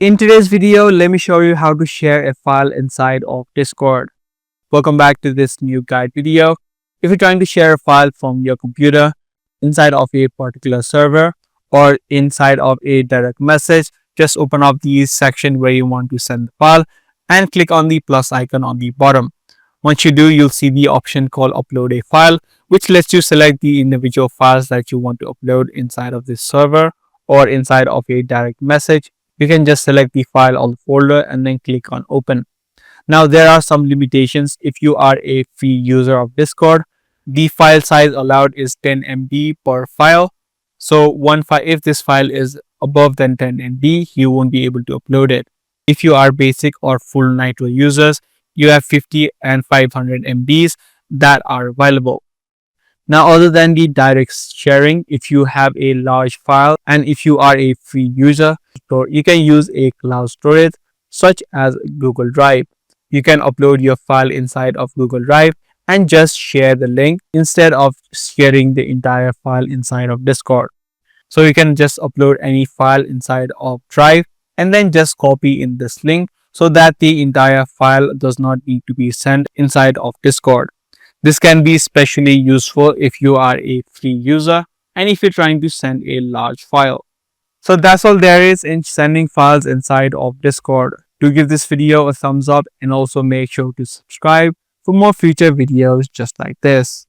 In today's video, let me show you how to share a file inside of Discord. Welcome back to this new guide video. If you're trying to share a file from your computer inside of a particular server or inside of a direct message, just open up the section where you want to send the file and click on the plus icon on the bottom. Once you do, you'll see the option called upload a file, which lets you select the individual files that you want to upload inside of this server or inside of a direct message. You can just select the file or the folder and then click on open. Now there are some limitations. If you are a free user of Discord, the file size allowed is 10 MB per file. So if this file is above than 10 MB, you won't be able to upload it. If you are basic or full Nitro users, you have 50 and 500 MBs that are available. Now, other than the direct sharing, if you have a large file and if you are a free user, you can use a cloud storage such as Google Drive. You can upload your file inside of Google Drive and just share the link instead of sharing the entire file inside of Discord. So you can just upload any file inside of Drive and then just copy in this link so that the entire file does not need to be sent inside of Discord. This can be especially useful if you are a free user and if you're trying to send a large file. So that's all there is in sending files inside of Discord. Do give this video a thumbs up and also make sure to subscribe for more future videos just like this.